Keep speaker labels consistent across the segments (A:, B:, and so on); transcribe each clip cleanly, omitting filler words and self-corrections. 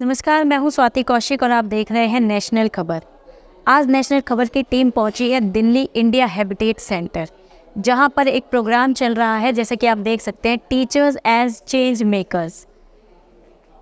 A: नमस्कार, मैं हूं स्वाति कौशिक और आप देख रहे हैं नेशनल खबर। आज नेशनल खबर की टीम पहुंची है दिल्ली इंडिया हैबिटेट सेंटर, जहां पर एक प्रोग्राम चल रहा है। जैसे कि आप देख सकते हैं, टीचर्स एज चेंज मेकर्स।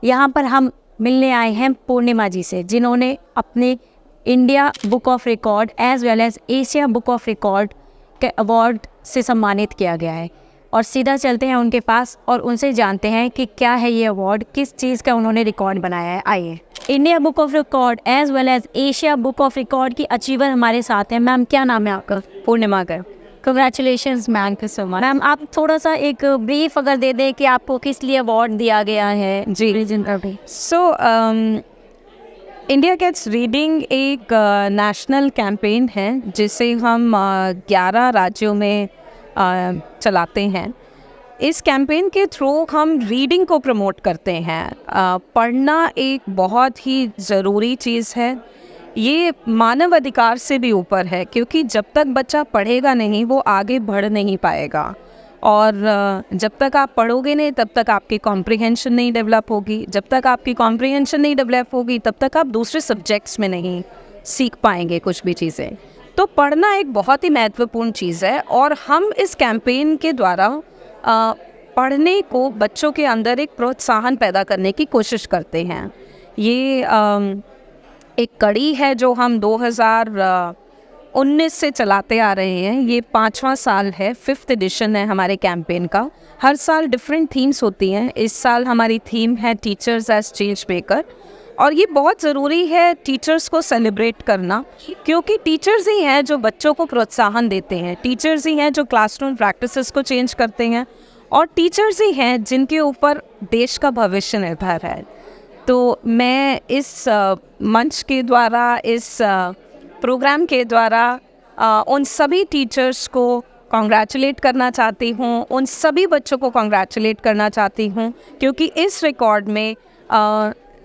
A: यहां पर हम मिलने आए हैं पूर्णिमा जी से, जिन्होंने अपने India Book of Record as well as Asia Book of Record के अवार्ड से सम्मानित किया गया है। और सीधा चलते हैं उनके पास और उनसे जानते हैं कि क्या है ये अवार्ड, किस चीज़ का उन्होंने रिकॉर्ड बनाया है। आइए, India Book of Record as well as Asia Book of Record की अचीवर हमारे साथ हैं। मैम, क्या नाम है आपका?
B: पूर्णिमा कर।
A: Congratulations ma'am. मैम, आप थोड़ा सा एक ब्रीफ अगर दे दें कि आपको किस लिए अवार्ड दिया गया है।
B: जी, सो इंडिया गेट्स रीडिंग एक नेशनल कैंपेन है जिसे हम 11 राज्यों में चलाते हैं। इस कैंपेन के थ्रू हम रीडिंग को प्रमोट करते हैं। पढ़ना एक बहुत ही ज़रूरी चीज़ है। ये मानव अधिकार से भी ऊपर है, क्योंकि जब तक बच्चा पढ़ेगा नहीं वो आगे बढ़ नहीं पाएगा। और जब तक आप पढ़ोगे नहीं तब तक आपकी कॉम्प्रिहेंशन नहीं डेवलप होगी। जब तक आपकी कॉम्प्रिहेंशन नहीं डेवलप होगी तब तक आप दूसरे सब्जेक्ट्स में नहीं सीख पाएंगे कुछ भी चीज़ें। तो पढ़ना एक बहुत ही महत्वपूर्ण चीज़ है और हम इस कैंपेन के द्वारा पढ़ने को बच्चों के अंदर एक प्रोत्साहन पैदा करने की कोशिश करते हैं। ये एक कड़ी है जो हम 2019 से चलाते आ रहे हैं। ये 5वां साल है, 5th एडिशन है हमारे कैंपेन का। हर साल डिफरेंट थीम्स होती हैं। इस साल हमारी थीम है टीचर्स एज चेंज मेकर। और ये बहुत ज़रूरी है टीचर्स को सेलिब्रेट करना, क्योंकि टीचर्स ही हैं जो बच्चों को प्रोत्साहन देते हैं। टीचर्स ही हैं जो क्लासरूम प्रैक्टिसेस को चेंज करते हैं और टीचर्स ही हैं जिनके ऊपर देश का भविष्य निर्भर है। तो मैं इस मंच के द्वारा, इस प्रोग्राम के द्वारा उन सभी टीचर्स को कॉन्ग्रेचुलेट करना चाहती हूँ, उन सभी बच्चों को कॉन्ग्रेचुलेट करना चाहती हूँ, क्योंकि इस रिकॉर्ड में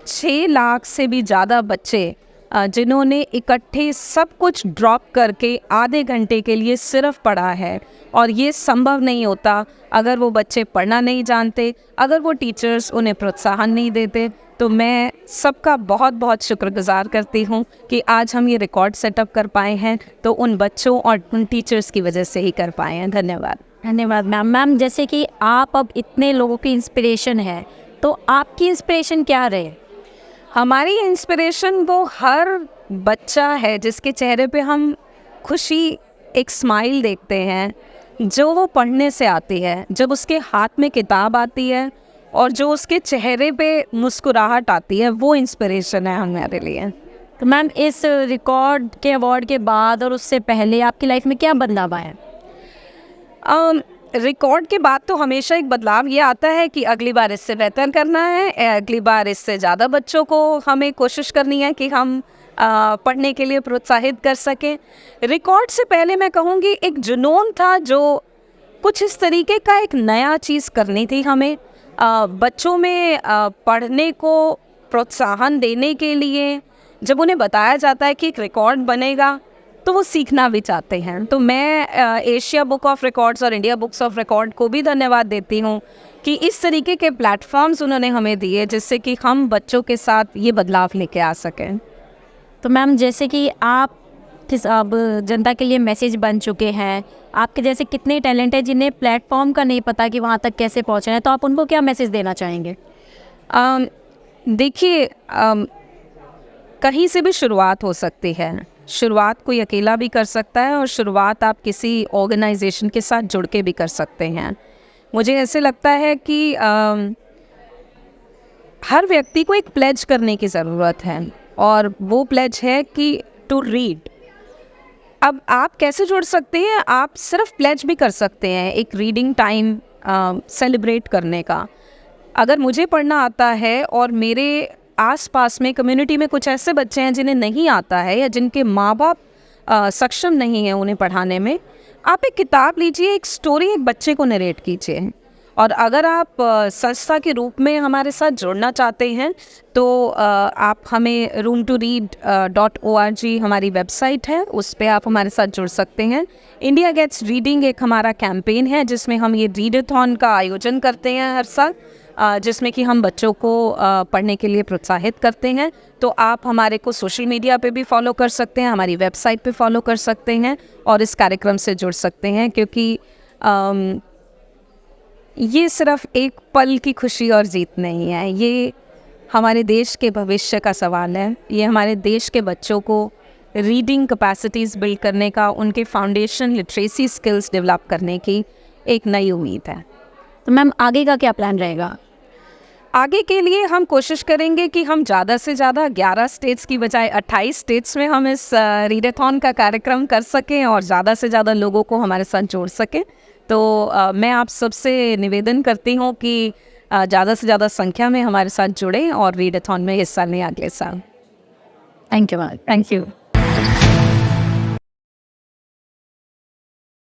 B: 6 लाख से भी ज़्यादा बच्चे जिन्होंने इकट्ठे सब कुछ ड्रॉप करके आधे घंटे के लिए सिर्फ पढ़ा है। और ये संभव नहीं होता अगर वो बच्चे पढ़ना नहीं जानते, अगर वो टीचर्स उन्हें प्रोत्साहन नहीं देते। तो मैं सबका बहुत बहुत शुक्रगुजार करती हूँ कि आज हम ये रिकॉर्ड सेटअप कर पाए हैं, तो उन बच्चों और उन टीचर्स की वजह से ही कर पाए हैं। धन्यवाद।
A: धन्यवाद मैम। मैम, जैसे कि आप अब इतने लोगों की इंस्पिरेशन है, तो आपकी इंस्पिरेशन क्या रहे?
B: हमारी इंस्पिरेशन वो हर बच्चा है जिसके चेहरे पे हम खुशी, एक स्माइल देखते हैं, जो वो पढ़ने से आती है। जब उसके हाथ में किताब आती है और जो उसके चेहरे पे मुस्कुराहट आती है, वो इंस्पिरेशन है हमारे लिए।
A: तो मैम, इस रिकॉर्ड के अवार्ड के बाद और उससे पहले आपकी लाइफ में क्या बदलाव आया?
B: रिकॉर्ड के बाद तो हमेशा एक बदलाव ये आता है कि अगली बार इससे बेहतर करना है, अगली बार इससे ज़्यादा बच्चों को हमें कोशिश करनी है कि हम पढ़ने के लिए प्रोत्साहित कर सकें। रिकॉर्ड से पहले मैं कहूँगी एक जुनून था, जो कुछ इस तरीके का एक नया चीज़ करनी थी हमें। बच्चों में पढ़ने को प्रोत्साहन देने के लिए जब उन्हें बताया जाता है कि एक रिकॉर्ड बनेगा तो वो सीखना भी चाहते हैं। तो मैं एशिया बुक ऑफ रिकॉर्ड्स और इंडिया बुक्स ऑफ रिकॉर्ड को भी धन्यवाद देती हूँ कि इस तरीके के प्लेटफॉर्म्स उन्होंने हमें दिए, जिससे कि हम बच्चों के साथ ये बदलाव लेके आ सकें।
A: तो मैम, जैसे कि आप अब जनता के लिए मैसेज बन चुके हैं, आपके जैसे कितने टैलेंट है जिन्हें प्लेटफॉर्म का नहीं पता कि वहाँ तक कैसे पहुँचना है, तो आप उनको क्या मैसेज देना चाहेंगे?
B: देखिए, कहीं से भी शुरुआत हो सकती है। शुरुआत कोई अकेला भी कर सकता है और शुरुआत आप किसी ऑर्गेनाइजेशन के साथ जुड़ के भी कर सकते हैं। मुझे ऐसे लगता है कि हर व्यक्ति को एक प्लेज करने की ज़रूरत है, और वो प्लेज है कि टू रीड। अब आप कैसे जुड़ सकते हैं? आप सिर्फ प्लेज भी कर सकते हैं एक रीडिंग टाइम सेलिब्रेट करने का। अगर मुझे पढ़ना आता है और मेरे आसपास में कम्युनिटी में कुछ ऐसे बच्चे हैं जिन्हें नहीं आता है या जिनके माँ बाप सक्षम नहीं है उन्हें पढ़ाने में, आप एक किताब लीजिए, एक स्टोरी एक बच्चे को नरेट कीजिए। और अगर आप संस्था के रूप में हमारे साथ जुड़ना चाहते हैं तो आप हमें room2read.org हमारी वेबसाइट है, उस पर आप हमारे साथ जुड़ सकते हैं। इंडिया गेट्स रीडिंग एक हमारा कैंपेन है जिसमें हम ये रीडाथॉन का आयोजन करते हैं हर साल। जिसमें कि हम बच्चों को पढ़ने के लिए प्रोत्साहित करते हैं। तो आप हमारे को सोशल मीडिया पे भी फॉलो कर सकते हैं, हमारी वेबसाइट पे फॉलो कर सकते हैं और इस कार्यक्रम से जुड़ सकते हैं, क्योंकि ये सिर्फ एक पल की खुशी और जीत नहीं है, ये हमारे देश के भविष्य का सवाल है। ये हमारे देश के बच्चों को रीडिंग कैपेसिटीज़ बिल्ड करने का, उनके फाउंडेशन लिटरेसी स्किल्स डेवलप करने की एक नई उम्मीद है।
A: तो मैम आगे का क्या प्लान रहेगा?
B: आगे के लिए हम कोशिश करेंगे कि हम ज़्यादा से ज़्यादा 11 स्टेट्स की बजाय 28 स्टेट्स में हम इस रीडेथॉन का कार्यक्रम कर सकें और ज़्यादा से ज़्यादा लोगों को हमारे साथ जोड़ सकें। तो मैं आप सबसे निवेदन करती हूँ कि ज़्यादा से ज़्यादा संख्या में हमारे साथ जुड़ें और रीडेथॉन में हिस्सा लें अगले साल।
A: Thank you ma'am, thank you.